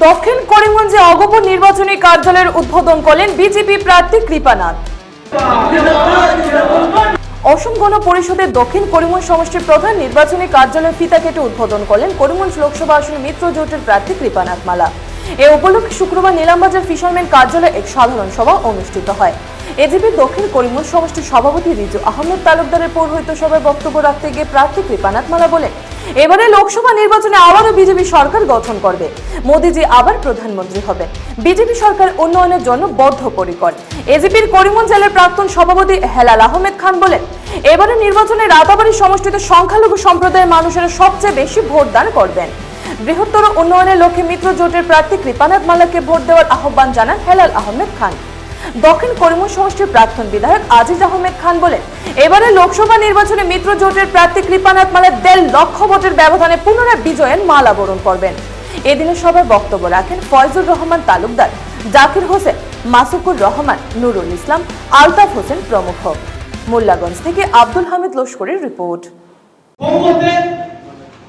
দক্ষিণ করিমগঞ্জে অগোপন নির্বাচনী কার্যালয়ের উদ্বোধন করলেন বিজেপি প্রার্থী কৃপানাথ। অসম গণ পরিষদের দক্ষিণ করিমগঞ্জ সমষ্টির প্রধান নির্বাচনী কার্যালয় ফিতা কেটে উদ্বোধন করলেন করিমগঞ্জ লোকসভা আসনে মিত্র জোটের প্রার্থী কৃপানাথ মালা। এ উপলক্ষে শুক্রবার নিলামবাজার ফিশারম্যান কার্যালয়ে এক সাধারণ সভা অনুষ্ঠিত হয়। এজিপি দক্ষিণ করিমগঞ্জ সমষ্টির সভাপতি রিজু আহমেদ তালুকদারের পৌরোহিত্য সভায় বক্তব্য রাখতে গিয়ে প্রার্থী কৃপানাথ মালা বলেন, এবারে লোকসভা নির্বাচনে আবারও বিজেপি সরকার গঠন করবে, মোদীজি আবার প্রধানমন্ত্রী হবে। বিজেপি সরকার উন্নয়নের জন্য বদ্ধপরিকর। এজিপির করিমগঞ্জ জেলার প্রাক্তন সভাপতি হেলাল আহমেদ খান বলেন, এবারে নির্বাচনে রাতাবাড়ি সমষ্টিতে সংখ্যালঘু সম্প্রদায়ের মানুষেরা সবচেয়ে বেশি ভোটদান করবেন। বৃহত্তর উন্নয়নের লক্ষ্যে মিত্র জোটের প্রার্থী কৃপানাথ মালাকে ভোট দেওয়ার আহ্বান জানান হেলাল আহমেদ খান। দক্ষিণ করিমগঞ্জ সমষ্টির প্রাক্তন বিধায়ক আজিজ আহমেদ খান বলেন, এবারে লোকসভা নির্বাচনে মিত্র জোটের প্রার্থী কৃপানাথ মালা 1.5 লক্ষ ভোটের ব্যবধানে পুনরায় বিজয়ের মালা বরণ করবেন। এদিনে সভায় বক্তব্য রাখেন ফয়জুর রহমান তালুকদার, জাকির হোসেন, মাসুকুর রহমান, নুরুল ইসলাম, আলতাফ হোসেন প্রমুখ। মোল্লাগঞ্জ থেকে আব্দুল হামিদ লস্করের রিপোর্ট।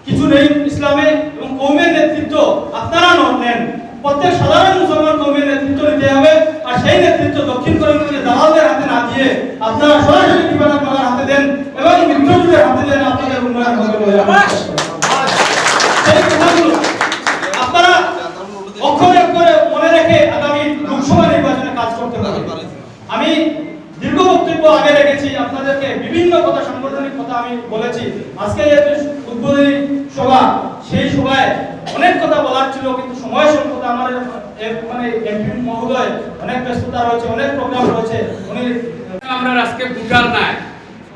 কিছু নেই ইসলামে এবং কওমের নেতৃত্ব আপনারা নেন। প্রত্যেক সাধারণ মুসলমান কওমের নেতৃত্ব নিতে হবে, আর সেই নেতৃত্ব দক্ষিণ করিমগঞ্জের দালালদের হাতে না দিয়ে আপনারা সরাসরি কৃপানাথ মালার হাতে দেন এবং মিত্রজোটের হাতে দেন। আপনাদের উন্নয়ন হবে বলে সেই কথাগুলো আপনারা অক্ষরে অক্ষরে মনে রেখে আগামী লোকসভা নির্বাচনে কাজ করতে হবে। আমি দীর্ঘ বক্তব্য আগে রেখেছি, আপনাদেরকে বিভিন্ন কথা, সাংগঠনিক কথা আমি বলেছি। আজকে যেহেতু উদ্বোধনী সভা, সেই সভায় অনেক কথা বলার ছিল, কিন্তু সময় স্বল্পতা, আমার মানে এমপি মহোদয় অনেক ব্যস্ততা রয়েছে, অনেক প্রোগ্রাম রয়েছে। উনি আমরা আজকে বুঝার নাই,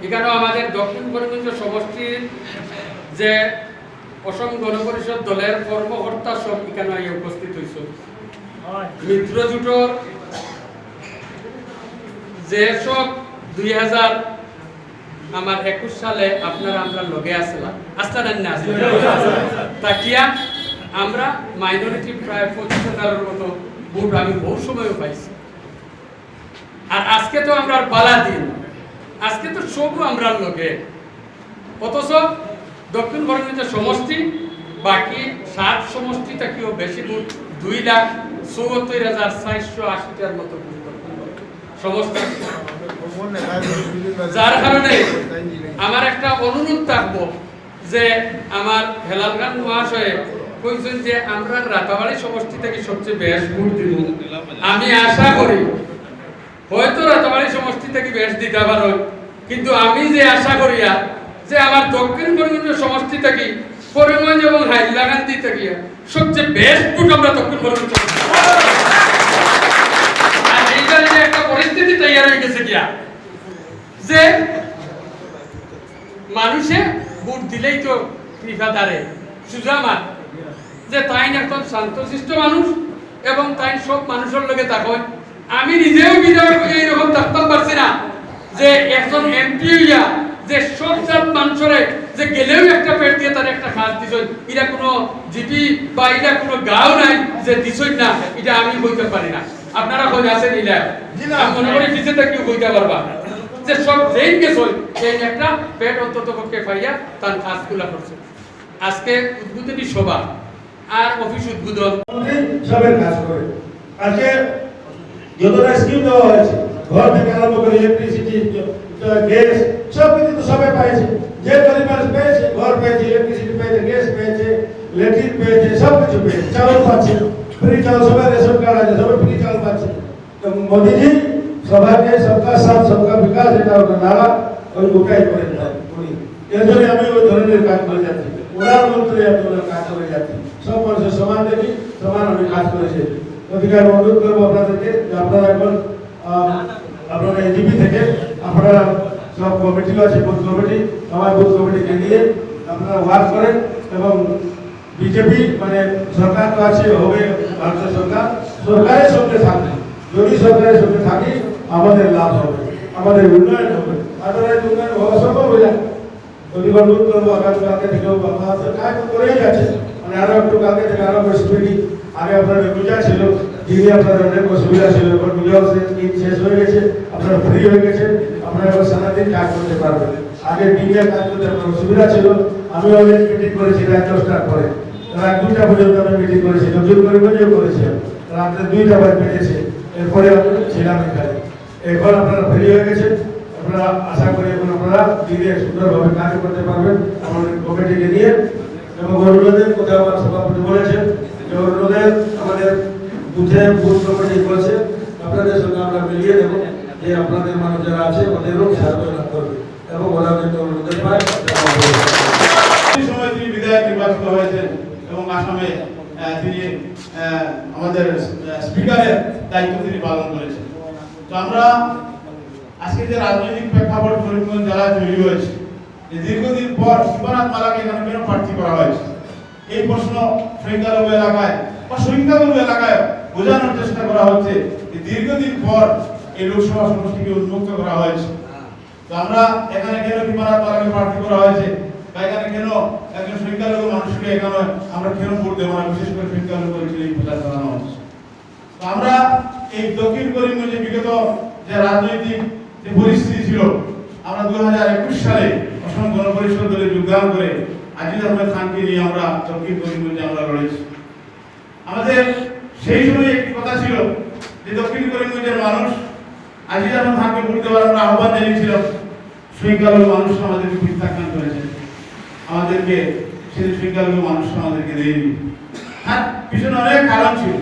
এখানে আমাদের দক্ষিণ করিমগঞ্জ সমষ্টির যে অসম গণ পরিষদ দলের কর্মকর্তা সব এখানে উপস্থিত হয়েছে। মিত্র জোটর যেসব 2021 সালে আপনারা আমরা লগে আসলাম, আসলেন না? তাকিয়া আমরা মাইনরিটি প্রায় 25,000-এর মতো ভোট আমি বহু সময়ও পাইছি। আর আজকে তো আমরা বালা দিন, আজকে তো সব আমরা লগে, অথচ দক্ষিণ করিমগঞ্জ সমষ্টি বাকি 7 সমষ্টি থেকেও বেশি ভোট, 2,74,480-টার মতো ভোট সমষ্টি। যার কারণে আমার একটা অনুরোধ থাকবো যে আমার হেলাল খান মহাশয় কইছেন যে আমরা রাতাবাড়ি সমষ্টি থেকে সবচেয়ে বেশ ভোট দিব। আমি আশা করি হয়তো রাতাবাড়ি সমষ্টি থেকে বেশ দিতে পারো, কিন্তু আমি যে আশা করিয়া যে আমার দক্ষিণ করিমগঞ্জ সমষ্টি থেকে করিমগঞ্জ এবং হাইলাকান্দি থেকে সবচেয়ে বেশ ভোট আমরা দক্ষিণ করিমগঞ্জ একটা পরিস্থিতি তৈরি হয়ে গেছে গিয়া যে মানুষে ভোট দিলেই তো কৃপাদারে সুজামার যে তাই একজন শান্তশিষ্ট মানুষ এবং তাই সব মানুষের লগে থাকেন। আমি নিজেও বিধায়ক এইরকম থাকতাম পারছি না যে একজন এমপি হইয়া যে সব জাত মানুষের যে গেলেও একটা পেট দিয়ে তার একটা কাজ দিছই, এটা কোনো জিপি বা এটা কোনো গাঁও নাই যে দিছই না, এটা আমি বলতে পারি না। আপনারা কই আছেন ইলা মনে করি পিছে থেকে বলতে পারবা যে সব যেই গেছই সেই একটা পেট অন্তত পক্ষে পাইয়া তার কাজগুলা করছে। আজকে উদ্বোধনী সভা আর অফিস উদ্বোধন সবের কাজ করে। আজকে যতটা স্কিম দেওয়া হয়েছে, ঘর থেকে আরম্ভ করে ইলেকট্রিসিটি, গ্যাস, সব কিছু তো সবাই পাইছে। যে গরিব মানুষ পেয়েছে, ঘর পেয়েছে, ইলেকট্রিসিটি পেয়েছে, গ্যাস পেয়েছে, ল্যাট্রিন পেয়েছে, সব কিছু পেয়েছে, চাউল পাচ্ছে, ফ্রি চাউল, সবাই রেশন কার্ড আছে, সবাই ফ্রি চাউল পাচ্ছে। তো মোদীজি সবাইকে সবকা সাথ সবকা বিকাশ, এটা ওটা নারা ওই উঠাই করে উনি এর জন্য আমি ওই ধরনের কাজ করে যাচ্ছি। ওনার মন্ত্রে আমি ওনার কাজ করে যাচ্ছি। সব মানুষের সমান দেখি, সমান আমি কাজ করেছি। অধিকার অনুরোধ করবো আপনাদেরকে যে আপনারা এখন আপনারা এজিপি থেকে আপনারা সব কমিটিও আছে, বুথ কমিটি, সবাই বুথ কমিটিকে নিয়ে আপনারা ওয়ার্ক করেন এবং বিজেপি মানে সরকার তো আছে, হবে ভারতের সরকার, সরকারের সঙ্গে থাকবে। যদি সরকারের সঙ্গে থাকি আমাদের লাভ হবে, আমাদের উন্নয়ন হবে। আপনারা উন্নয়ন হওয়া সম্ভব হয়ে যায়। অধিকার অনুরোধ করবো আগামীকালকে থেকেও আপনারা কাজ করেই যাচ্ছে, মানে আরো একটু কালকে থেকে আরো বেশি বেশি। আগে আপনাদের পূজা ছিল, দিদি আপনাদের অনেক অসুবিধা ছিল, এখন পূজা শেষ হয়ে গেছে, আপনারা ফ্রি হয়ে গেছে, আপনারা এবার সারাদিন কাজ করতে পারবেন। আগে দিনে কাজ করতে আপনার অসুবিধা ছিল, আমি অনেক মিটিং করেছি রাত 10টার পরে, রাত 2টা পর্যন্ত আমরা মিটিং করেছি, দক্ষিণ করিমগঞ্জেও করেছি, রাত্রে 2টা বাজে পেটেছে। এরপরে আমরা ছিলাম এখানে। এখন আপনারা ফ্রি হয়ে গেছেন, আপনারা আশা করি এখন আপনারা দিনে সুন্দরভাবে কাজ করতে পারবেন আমাদের কমিটিকে নিয়ে। এবং অনুরোধের কথা আমার সভাপতি বলেছেন যে অনুরোধের আমাদের বুথে বুথ কমিটি বলছে আপনাদের সঙ্গে আমরা মিলিয়ে দেবো যে আপনাদের মানুষ যারা আছে ওদেরও সাহায্য লাভ করবে এবং ওরা যদি অনুরোধের পায়। এই সময় তিনি বিধায়ক নির্বাচিত হয়েছেন এবং আসামে তিনি আমাদের স্পিকারের দায়িত্ব তিনি পালন করেছেন। তো আমরা আজকে যে রাজনৈতিক প্রেক্ষাপট করিমগঞ্জ জেলায় তৈরি হয়েছে, যে দীর্ঘদিন পর শিবনাথ মালাকে এখানে কেন প্রার্থী করা হয়েছে, এই প্রশ্ন সংখ্যালঘু এলাকায় বা সংখ্যালঘু এলাকায় বোঝানোর চেষ্টা করা হচ্ছে যে দীর্ঘদিন পর এই লোকসভা সমষ্টিকে উন্মুক্ত করা হয়েছে। তো আমরা এখানে কেন শিবনাথ মালাকে প্রার্থী করা হয়েছে বা এখানে কেন একজন সংখ্যালঘু মানুষকে এখানে আমরা কেন ভোট দেবো না, বিশেষ করে সংখ্যালঘু অঞ্চলে এই প্রচার চালানো হচ্ছে। তো আমরা এই দক্ষিণ করিমগঞ্জে বিগত যে রাজনৈতিক যে পরিস্থিতি ছিল, আমরা 2021 সালে অসম গণপরিষদ দলে যোগদান করে আজিজ আহমেদ খানকে নিয়ে আমরা দক্ষিণ করিমগঞ্জে আমরা লড়েছি। আমাদের সেই সময় একটি কথা ছিল যে দক্ষিণ করিমগঞ্জের মানুষ আজিজ আহমেদ খানকে ভোট দেওয়ার আমরা আহ্বান জানিয়েছিলাম। সংখ্যালঘু মানুষ আমাদেরকে প্রত্যাখ্যান করেছেন, আমাদেরকে সেই সংখ্যালঘু মানুষ আমাদেরকে দেয়নি। তার পিছনে অনেক কারণ ছিল।